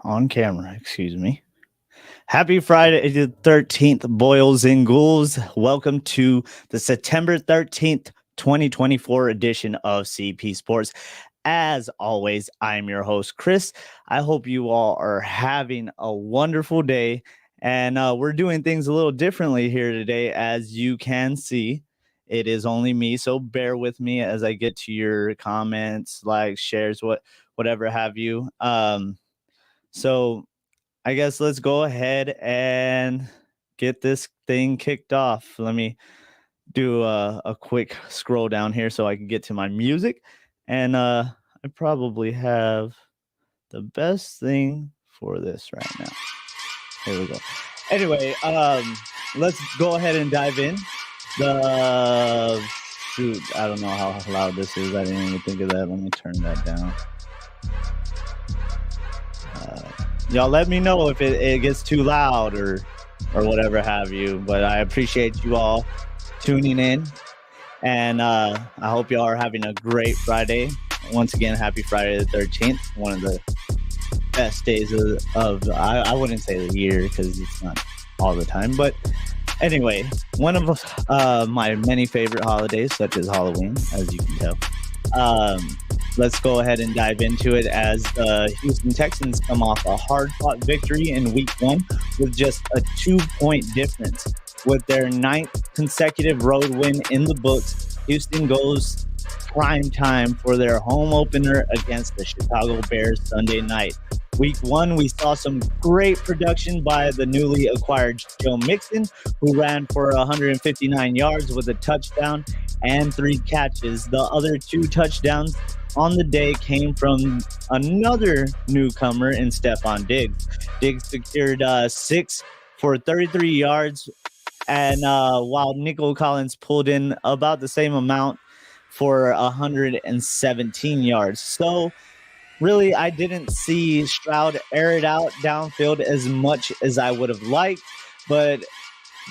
on camera, excuse me. Happy Friday the 13th, boils and ghouls. Welcome to the September 13th, 2024 edition of CP Sports. As always, I'm your host, Chris. I hope you all are having a wonderful day. And we're doing things a little differently here today, as you can see. It is only me, so bear with me as I get to your comments, likes, shares, whatever have you. So I guess let's go ahead and get this thing kicked off. Let me do a quick scroll down here so I can get to my music. And I probably have the best thing for this right now. Here we go. Anyway, let's go ahead and dive in. Shoot, I don't know how loud this is. I didn't even think of that. Let me turn that down. Y'all let me know if it gets too loud or whatever have you. But I appreciate you all tuning in. And I hope y'all are having a great Friday. Once again, happy Friday the 13th. One of the best days of I wouldn't say the year because it's not all the time. But anyway, one of my many favorite holidays, such as Halloween, as you can tell. Let's go ahead and dive into it as the Houston Texans come off a hard-fought victory in Week 1 with just a 2-point difference. With their 9th consecutive road win in the books, Houston goes prime time for their home opener against the Chicago Bears Sunday night. Week 1, we saw some great production by the newly acquired Joe Mixon, who ran for 159 yards with a touchdown and 3 catches. The other 2 touchdowns on the day came from another newcomer in Stephon Diggs. Diggs secured 6 for 33 yards, and while Nico Collins pulled in about the same amount for 117 yards. So really, I didn't see Stroud air it out downfield as much as I would have liked, but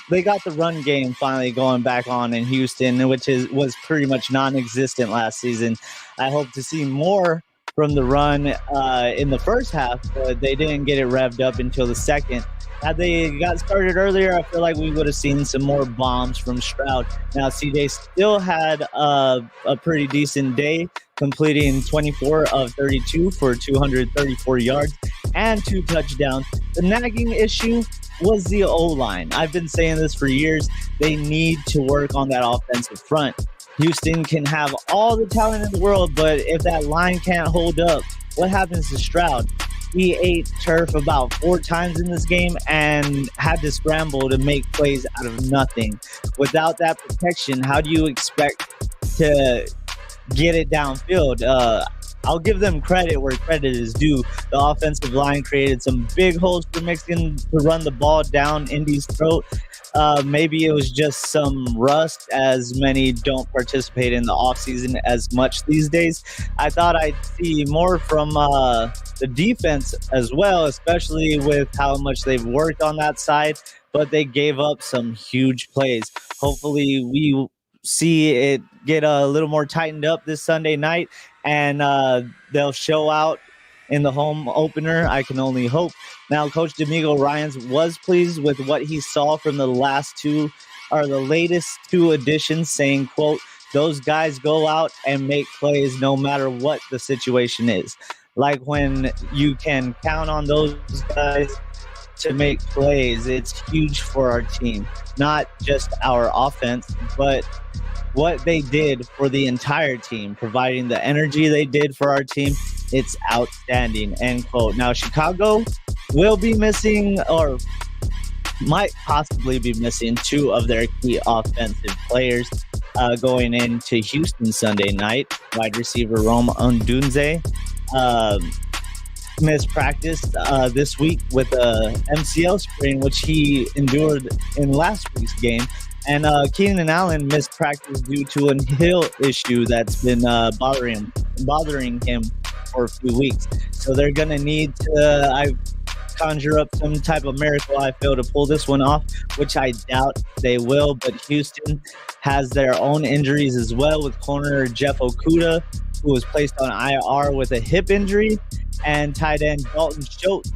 they got the run game finally going back on in Houston, which was pretty much non-existent last season. I hope to see more from the run in the first half, but they didn't get it revved up until the second. Had they got started earlier, I feel like we would have seen some more bombs from Stroud. Now, CJ still had a pretty decent day, completing 24 of 32 for 234 yards and 2 touchdowns. The nagging issue was the O-line. I've been saying this for years. They need to work on that offensive front. Houston can have all the talent in the world, but if that line can't hold up, what happens to Stroud? He ate turf about 4 times in this game and had to scramble to make plays out of nothing. Without that protection, how do you expect to get it downfield? I'll give them credit where credit is due. The offensive line created some big holes for Mixon to run the ball down Indy's throat. Maybe it was just some rust, as many don't participate in the offseason as much these days. I thought I'd see more from the defense as well, especially with how much they've worked on that side, but they gave up some huge plays. Hopefully we see it get a little more tightened up this Sunday night, and they'll show out in the home opener. I can only hope. Now, Coach D'Amico Ryans was pleased with what he saw from the latest 2 additions, saying, quote, "Those guys go out and make plays no matter what the situation is." Like, when you can count on those guys to make plays, it's huge for our team. Not just our offense, but what they did for the entire team, providing the energy they did for our team. It's outstanding, end quote. Now, Chicago will be missing, or might possibly be missing, 2 of their key offensive players going into Houston Sunday night. Wide receiver Rome Odunze missed practice this week with a MCL sprain, which he endured in last week's game. And Keenan Allen missed practice due to a heel issue that's been bothering him for a few weeks. So they're going to need to conjure up some type of miracle, I feel, to pull this one off, which I doubt they will. But Houston has their own injuries as well, with corner Jeff Okudah, who was placed on IR with a hip injury, and tight end Dalton Schultz,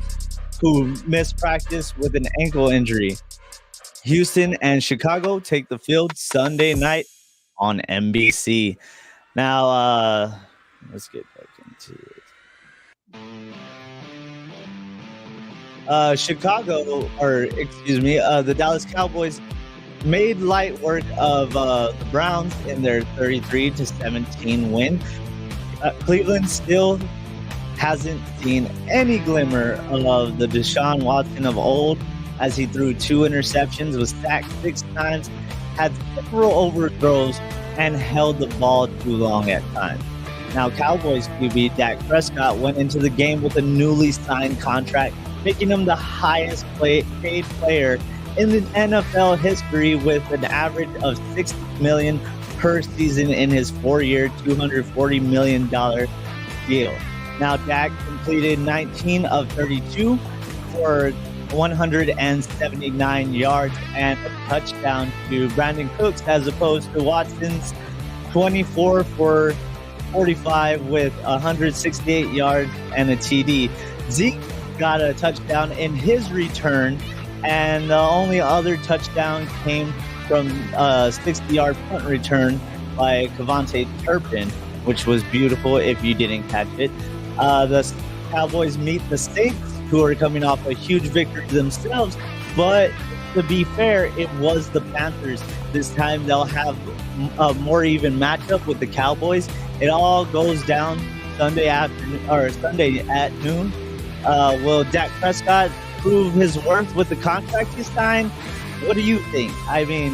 who missed practice with an ankle injury. Houston and Chicago take the field Sunday night on NBC. Now, let's get back into it. Chicago, or excuse me, the Dallas Cowboys made light work of the Browns in their 33-17 win. Cleveland still hasn't seen any glimmer of the Deshaun Watson of old, as he threw 2 interceptions, was sacked 6 times, had several overthrows, and held the ball too long at times. Now, Cowboys QB Dak Prescott went into the game with a newly signed contract, making him the highest paid player in the NFL history, with an average of $60 million per season in his 4-year, $240 million deal. Now, Dak completed 19 of 32 for 179 yards and a touchdown to Brandon Cooks, as opposed to Watson's 24 for 45 with 168 yards and a TD. Zeke got a touchdown in his return, and the only other touchdown came from a 60-yard punt return by Kevontae Turpin, which was beautiful if you didn't catch it. The Cowboys meet the Saints, who are coming off a huge victory themselves, but to be fair, it was the Panthers. This time they'll have a more even matchup with the Cowboys. It all goes down Sunday afternoon, or Sunday at noon. Will Dak Prescott prove his worth with the contract he signed? What do you think? I mean,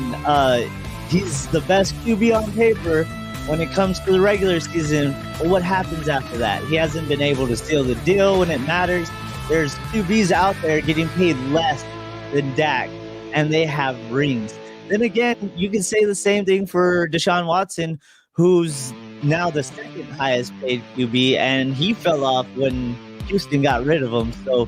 he's the best QB on paper when it comes to the regular season. But what happens after that? He hasn't been able to seal the deal when it matters. There's QBs out there getting paid less than Dak, and they have rings. Then again, you can say the same thing for Deshaun Watson, who's now the second highest paid QB, and he fell off when Houston got rid of him. So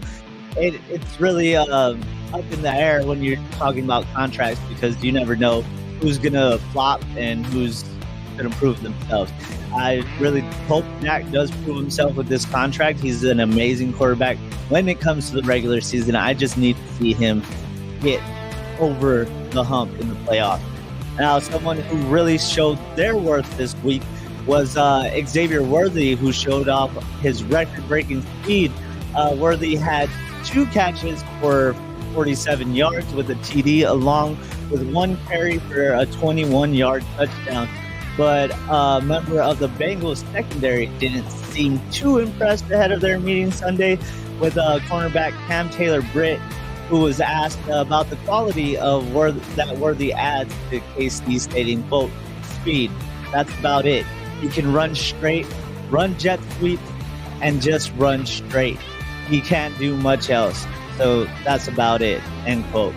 it's really up in the air when you're talking about contracts, because you never know who's going to flop and who's going to prove themselves. I really hope Dak does prove himself with this contract. He's an amazing quarterback when it comes to the regular season. I just need to see him get over the hump in the playoffs. Now, someone who really showed their worth this week was Xavier Worthy, who showed off his record-breaking speed. Worthy had 2 catches for 47 yards with a TD, along with 1 carry for a 21-yard touchdown. But a member of the Bengals secondary didn't seem too impressed ahead of their meeting Sunday with cornerback Cam Taylor-Britt, who was asked about the quality of that Worthy adds to KC, stating, quote, "Speed, that's about it. He can run straight, run jet sweeps, and just run straight. He can't do much else. So that's about it," end quote.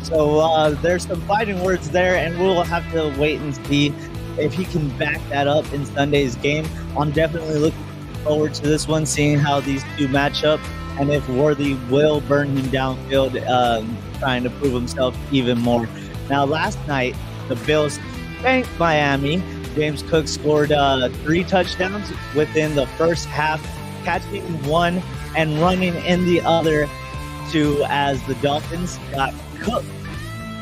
So there's some fighting words there, and we'll have to wait and see if he can back that up in Sunday's game. I'm definitely looking forward to this one, seeing how these two match up, and if Worthy will burn him downfield, trying to prove himself even more. Now, last night, the Bills spanked Miami. James Cook scored 3 touchdowns within the first half, catching 1 and running in the other 2, as the Dolphins got cooked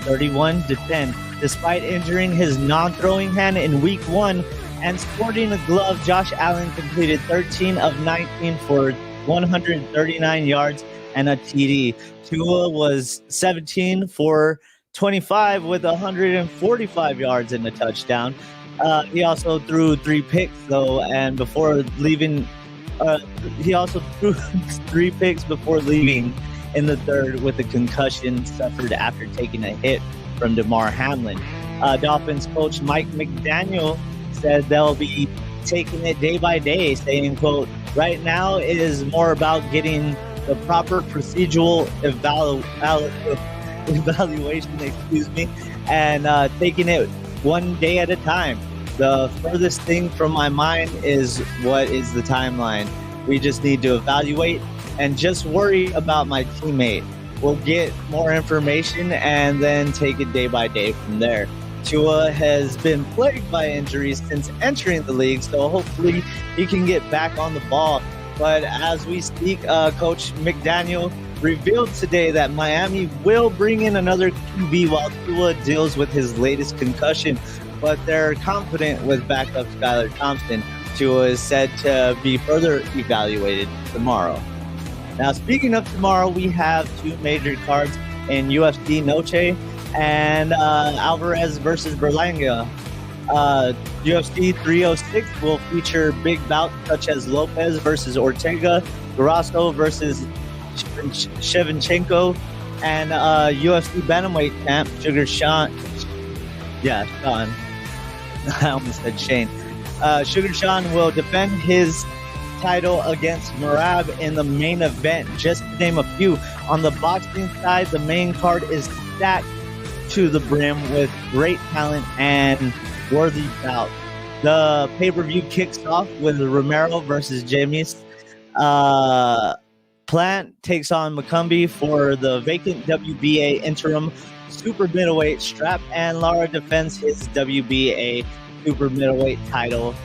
31-10. Despite injuring his non-throwing hand in week 1 and sporting a glove, Josh Allen completed 13 of 19 for 139 yards and a TD. Tua was 17 for 25 with 145 yards and a touchdown. He also threw 3 picks, though, and before leaving, he also threw 3 picks before leaving in the third with a concussion suffered after taking a hit from DeMar Hamlin. Dolphins coach Mike McDaniel said they'll be taking it day by day, saying, quote, "Right now it is more about getting the proper procedural evaluation, and taking it one day at a time. The furthest thing from my mind is what is the timeline. We just need to evaluate and just worry about my teammate. We'll get more information and then take it day by day from there." Tua has been plagued by injuries since entering the league, so hopefully he can get back on the ball But as we speak, Coach McDaniel revealed today that Miami will bring in another QB while Tua deals with his latest concussion. But they're confident with backup Skylar Thompson. Tua is said to be further evaluated tomorrow. Now, speaking of tomorrow, we have two major cards in UFC Noche and Alvarez versus Berlanga. UFC 306 will feature big bouts such as Lopez versus Ortega, Grasso versus Shevchenko, and UFC bantamweight champ Sean. I almost said Shane. Sugar Sean will defend his title against Merab in the main event, just to name a few. On the boxing side, the main card is stacked to the brim with great talent and worthy bout. The pay-per-view kicks off with Romero versus James. Plant takes on McCumbee for the vacant WBA interim super middleweight strap, and Lara defends his WBA super middleweight title.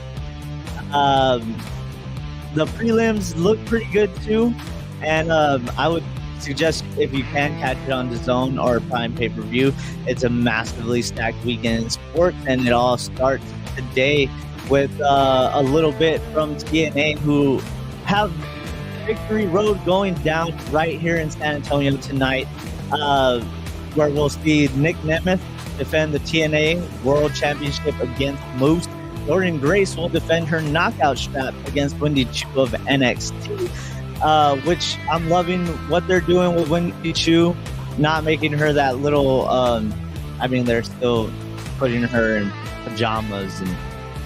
The prelims look pretty good too, and I would suggest if you can catch it on DAZN or Prime pay-per-view. It's a massively stacked weekend in sports, and it all starts today with a little bit from TNA, who have Victory Road going down right here in San Antonio tonight, where we'll see Nick Nemeth defend the TNA World Championship against Moose. Dorian Grace will defend her knockout strap against Wendy Chu of NXT, which I'm loving what they're doing with Wendy Chu, not making her that little, they're still putting her in pajamas and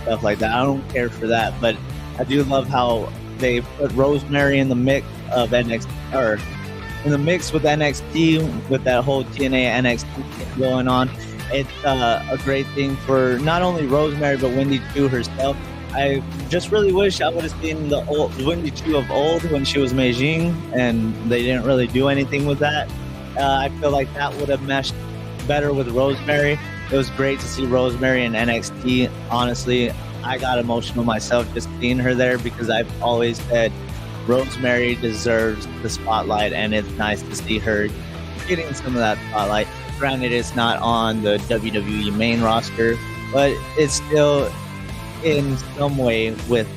stuff like that. I don't care for that, but I do love how they put Rosemary in the mix of NXT, or in the mix with NXT, with that whole TNA NXT going on. It's a great thing for not only Rosemary, but Wendy Chu herself. I just really wish I would have seen the old Wendy Chu of old when she was Meijing, and they didn't really do anything with that. I feel like that would have meshed better with Rosemary. It was great to see Rosemary in NXT. Honestly, I got emotional myself just seeing her there, because I've always said Rosemary deserves the spotlight, and it's nice to see her getting some of that spotlight. Granted, it's not on the WWE main roster, but it's still in some way with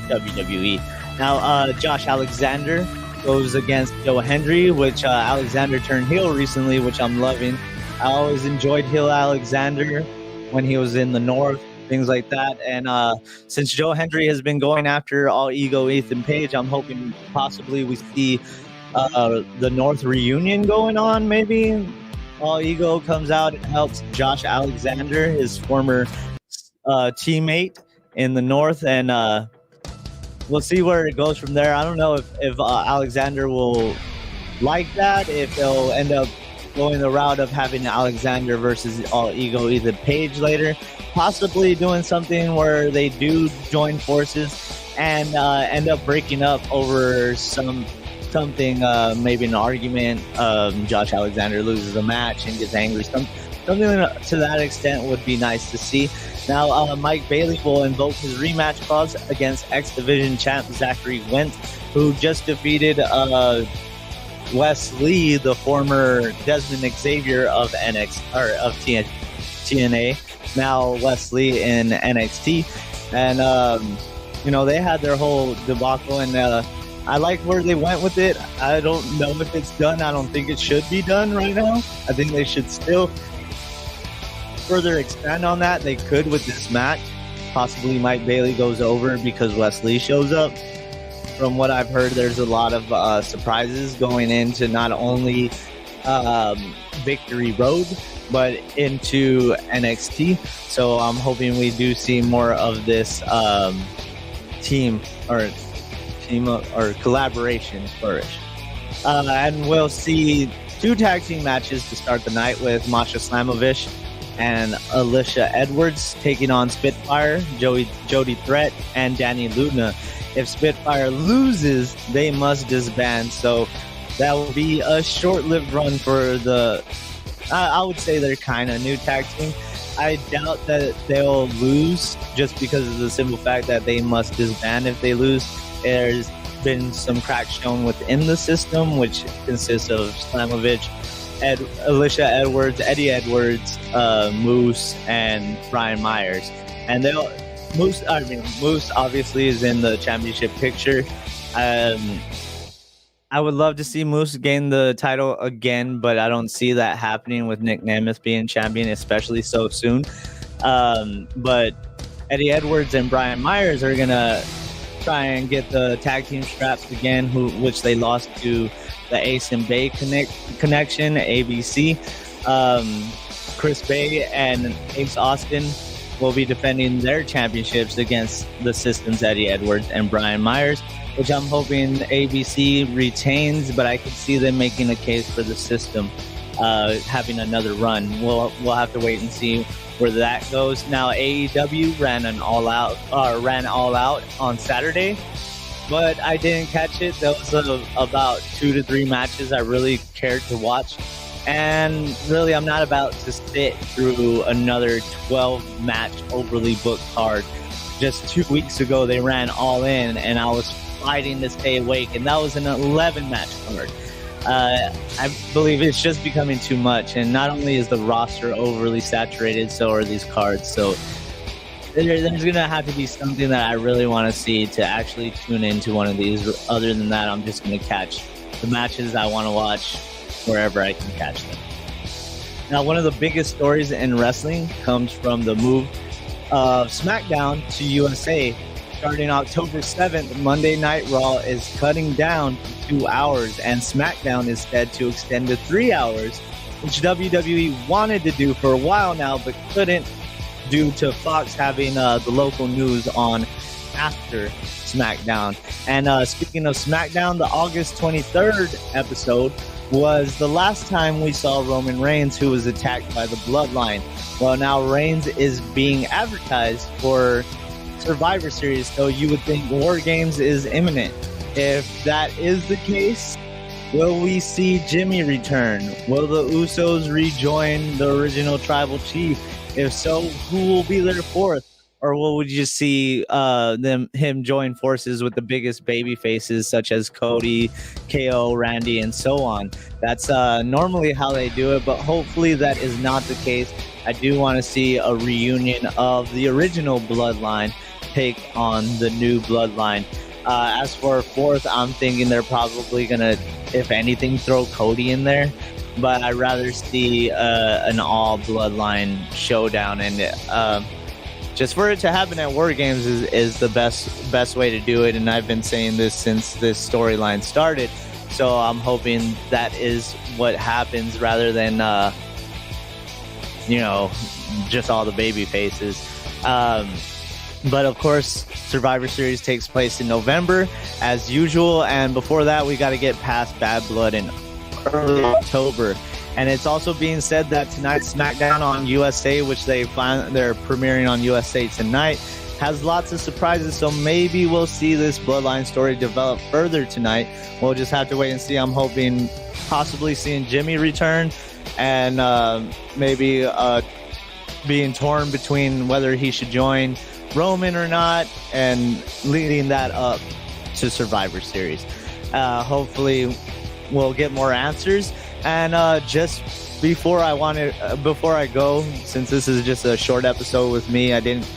WWE. Now, Josh Alexander goes against Joe Hendry, which Alexander turned heel recently, which I'm loving. I always enjoyed heel Alexander when he was in the North, things like that. And since Joe Hendry has been going after All Ego Ethan Page, I'm hoping possibly we see the North reunion going on, maybe. All Ego comes out and helps Josh Alexander, his former teammate in the North, and we'll see where it goes from there. I don't know if Alexander will like that, if they'll end up going the route of having Alexander versus All Ego Ethan Page later, possibly doing something where they do join forces and end up breaking up over something, maybe an argument. Josh Alexander loses a match and gets angry. Something to that extent would be nice to see. Now, Mike Bailey will invoke his rematch clause against X Division champ Zachary Wentz, who just defeated Wes Lee, the former Desmond Xavier of TNA. Now Wes Lee in NXT, and they had their whole debacle, and I like where they went with it. I don't know if it's done. I don't think it should be done right now. I think they should still further expand on that. They could with this match. Possibly Mike Bailey goes over because Wesley shows up. From what I've heard, there's a lot of surprises going into not only Victory Road, but into NXT. So I'm hoping we do see more of this team or collaboration flourish. And we'll see two tag team matches to start the night, with Masha Slamovich and Alicia Edwards taking on Spitfire, Jody Threat, and Danny Luna. If Spitfire loses, they must disband. So that will be a short-lived run for the, I would say they're kind of new tag team. I doubt that they'll lose just because of the simple fact that they must disband if they lose. There's been some cracks shown within the system, which consists of Slamovich, Alicia Edwards, Eddie Edwards, Moose, and Brian Myers. And Moose obviously is in the championship picture. I would love to see Moose gain the title again, but I don't see that happening with Nick Nemeth being champion, especially so soon. But Eddie Edwards and Brian Myers are going to try and get the tag team straps again, which they lost to the Ace and Bay connection, ABC. Chris Bay and Ace Austin will be defending their championships against the System's Eddie Edwards and Brian Myers, which I'm hoping ABC retains, but I could see them making a case for the System having another run. We'll have to wait and see where that goes. Now AEW ran all out on Saturday, but I didn't catch it. There was about 2 to 3 matches I really cared to watch. And really, I'm not about to sit through another 12-match overly booked card. Just 2 weeks ago, they ran All In, and I was fighting to stay awake, and that was an 11-match card. I believe it's just becoming too much, and not only is the roster overly saturated, so are these cards. So there's going to have to be something that I really want to see to actually tune into one of these. Other than that, I'm just going to catch the matches I want to watch wherever I can catch them. Now, one of the biggest stories in wrestling comes from the move of SmackDown to USA. Starting October 7th, Monday Night Raw is cutting down to 2 hours, and SmackDown is said to extend to 3 hours, which WWE wanted to do for a while now, but couldn't due to Fox having the local news on after SmackDown. And speaking of SmackDown, the August 23rd episode was the last time we saw Roman Reigns, who was attacked by the Bloodline. Well, now Reigns is being advertised for Survivor Series, so you would think War Games is imminent. If that is the case, will we see Jimmy return? Will the Usos rejoin the original Tribal Chief? If so, who will be their fourth? Or will we just see him join forces with the biggest baby faces such as Cody, KO, Randy, and so on? That's normally how they do it, but hopefully that is not the case. I do want to see a reunion of the original Bloodline take on the new Bloodline. As for fourth, I'm thinking they're probably going to, if anything, throw Cody in there. But I'd rather see an all Bloodline showdown, and just for it to happen at War Games is the best way to do it. And I've been saying this since this storyline started. So I'm hoping that is what happens rather than, just all the baby faces. But of course, Survivor Series takes place in November as usual. And before that, we got to get past Bad Blood in early October. And it's also being said that tonight's SmackDown on USA, which they're premiering on USA tonight, has lots of surprises. So maybe we'll see this Bloodline story develop further tonight. We'll just have to wait and see. I'm hoping possibly seeing Jimmy return, and maybe being torn between whether he should join Roman or not, and leading that up to Survivor Series. Hopefully we'll get more answers. And just before I go, since this is just a short episode with me, I didn't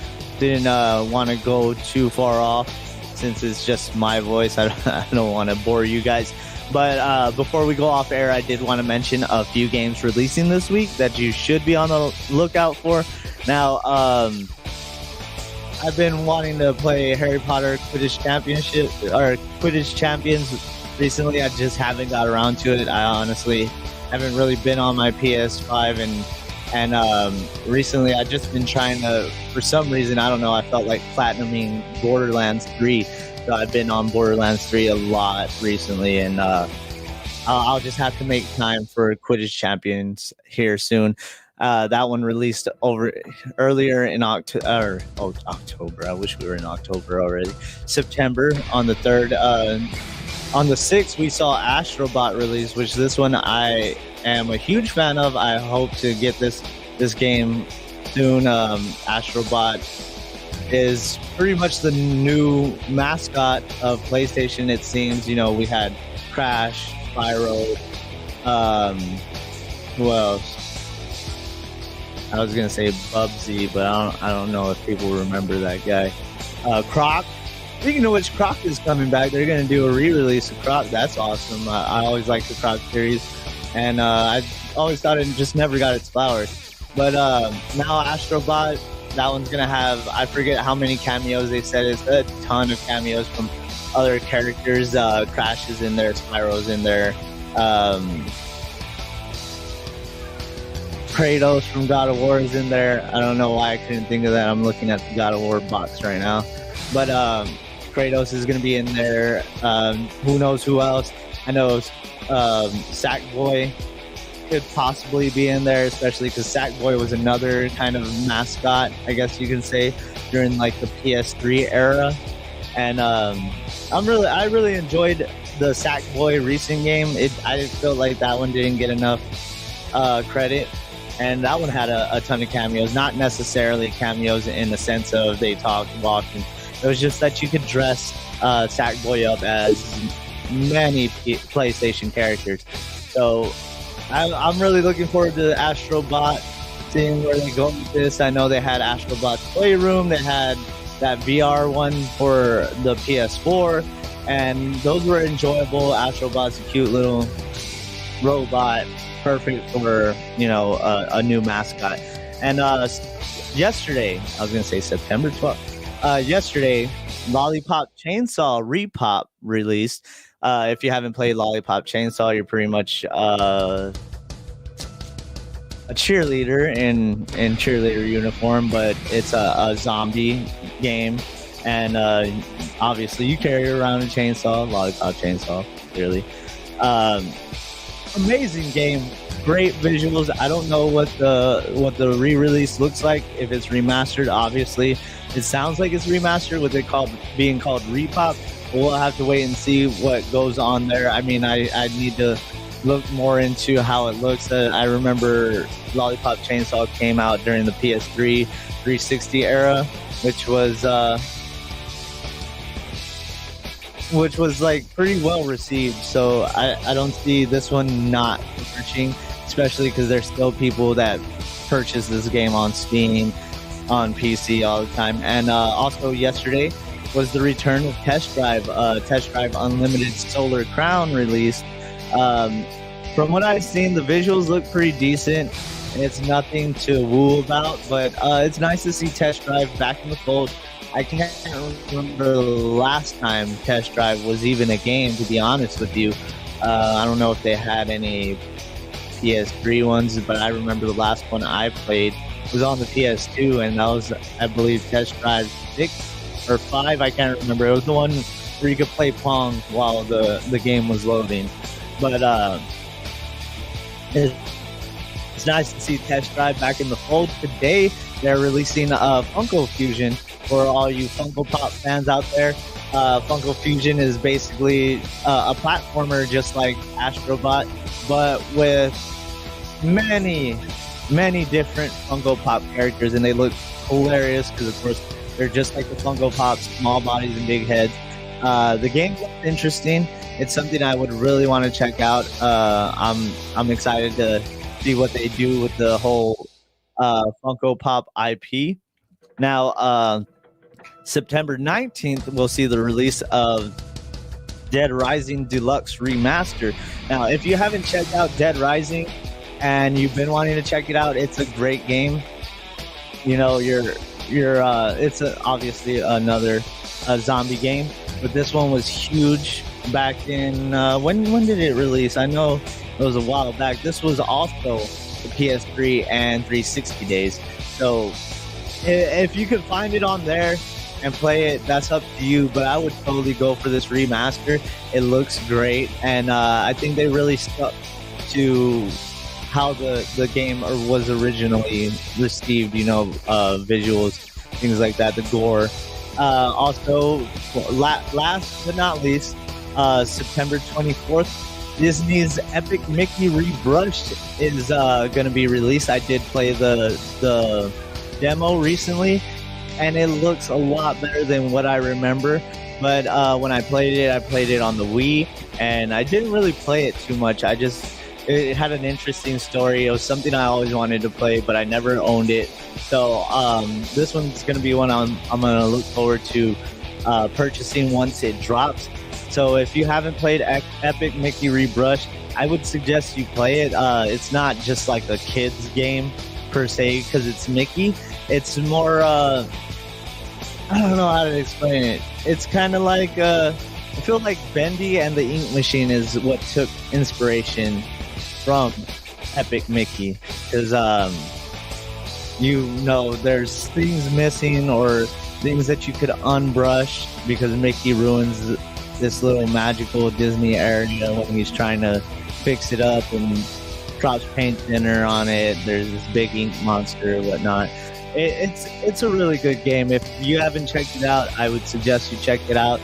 want to go too far off since it's just my voice. I don't want to bore you guys. But before we go off air, I did want to mention a few games releasing this week that you should be on the lookout for. Now, I've been wanting to play Harry Potter Quidditch Championship or Quidditch Champions recently. I just haven't got around to it. I honestly haven't really been on my PS5, and recently I've just been trying to, for some reason, I don't know, I felt like platinuming Borderlands 3. So I've been on Borderlands 3 a lot recently, and I'll just have to make time for Quidditch Champions here soon. That one released earlier in October. I wish we were in October already. September on the 3rd. On the 6th, we saw Astrobot release, which this one I am a huge fan of. I hope to get this game soon. Astrobot is pretty much the new mascot of PlayStation. It seems, we had Crash, Spyro, um, who else? I was gonna say Bubsy, but I don't know if people remember that guy. Croc. Speaking of which, Croc is coming back. They're gonna do a re-release of Croc. That's awesome. I always liked the Croc series, and I always thought it just never got its flowers. But now Astrobot, that one's gonna have, I forget how many cameos they said. It's a ton of cameos from other characters. Crash is in there, Spyro's in there. Kratos from God of War is in there. I don't know why I couldn't think of that. I'm looking at the God of War box right now. But Kratos is going to be in there. Who knows who else? I know Sackboy could possibly be in there, especially because Sackboy was another kind of mascot, I guess you can say, during like the PS3 era. And I really enjoyed the Sackboy racing game. I felt like that one didn't get enough credit. And that one had a ton of cameos, not necessarily cameos in the sense of they talked, walked. It was just that you could dress Sackboy up as many PlayStation characters. So I'm really looking forward to Astrobot, seeing where they go with this. I know they had Astrobot's Playroom. They had that VR one for the PS4. And those were enjoyable. Astrobot's a cute little robot. Perfect for a new mascot. And yesterday, I was gonna say September 12th. Yesterday, Lollipop Chainsaw Repop released. If you haven't played Lollipop Chainsaw, you're pretty much a cheerleader in cheerleader uniform, but it's a zombie game, and obviously you carry around a chainsaw, Lollipop Chainsaw, clearly. Amazing game, great visuals. I don't know what the re-release looks like, if it's remastered. Obviously it sounds like it's remastered with it being called Repop. We'll have to wait and see what goes on there. I mean, I need to look more into how it looks. I remember Lollipop Chainsaw came out during the PS3 360 era, which was like pretty well received. So I don't see this one not searching, especially because there's still people that purchase this game on Steam, on PC all the time. And also yesterday was the return of Test Drive. Test Drive Unlimited Solar Crown released. From what I've seen, the visuals look pretty decent. It's nothing to woo about, but it's nice to see Test Drive back in the fold. I can't remember the last time Test Drive was even a game, to be honest with you. I don't know if they had any PS3 ones, but I remember the last one I played was on the PS2, and that was, I believe, Test Drive 6 or 5. I can't remember. It was the one where you could play Pong while the game was loading. But it's nice to see Test Drive back in the fold. Today, they're releasing Funko Fusion for all you Funko Pop fans out there. Funko Fusion is basically a platformer just like Astrobot, but with many different Funko Pop characters, and they look hilarious because, of course, they're just like the Funko Pops, small bodies and big heads. The game looks interesting. It's something I would really want to check out. I'm excited to see what they do with the whole Funko Pop IP. Now, September 19th, we'll see the release of Dead Rising Deluxe Remaster. Now, if you haven't checked out Dead Rising and you've been wanting to check it out, it's a great game. It's obviously another zombie game, but this one was huge back in when did it release? I know it was a while back. This was also the PS3 and 360 days. So if you could find it on there and play it, that's up to you, but I would totally go for this remaster. It looks great, and I think they really stuck to how the game was originally received, visuals, things like that, the gore. Also, last but not least, September 24th, Disney's Epic Mickey Rebrushed is going to be released. I did play the demo recently, and it looks a lot better than what I remember. But when I played it on the Wii, and I didn't really play it too much. It had an interesting story. It was something I always wanted to play, but I never owned it. So this one's gonna be one I'm gonna look forward to purchasing once it drops. So if you haven't played Epic Mickey Rebrushed, I would suggest you play it. It's not just like a kids game per se because it's Mickey. It's more I don't know how to explain it. It's kind of like I feel like Bendy and the Ink Machine is what took inspiration from Epic Mickey, because there's things missing or things that you could unbrush because Mickey ruins this little magical Disney area when he's trying to fix it up and drops paint thinner on it. There's this big ink monster or whatnot. It's a really good game. If you haven't checked it out, I would suggest you check it out.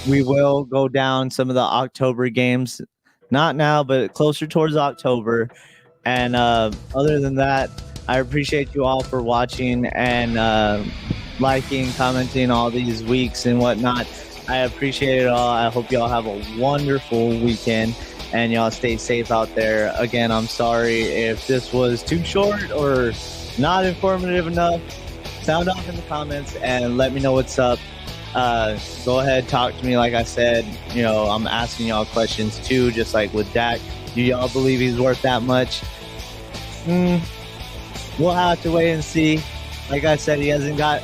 We will go down some of the October games, not now, but closer towards October. And other than that, I appreciate you all for watching and liking, commenting all these weeks and whatnot. I appreciate it all. I hope y'all have a wonderful weekend and y'all stay safe out there. Again, I'm sorry if this was too short or not informative enough. Sound off in the comments and let me know what's up. Go ahead, talk to me. Like I said, I'm asking y'all questions too, just like with Dak. Do y'all believe he's worth that much? We'll have to wait and see. Like I said, he hasn't got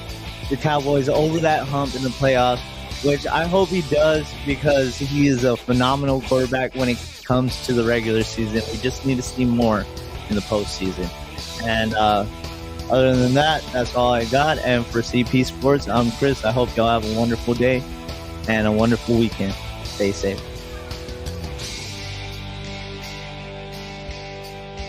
the Cowboys over that hump in the playoffs, which I hope he does because he is a phenomenal quarterback when it comes to the regular season. We just need to see more in the postseason. And other than that, that's all I got. And for CP Sports, I'm Chris. I hope y'all have a wonderful day and a wonderful weekend. Stay safe.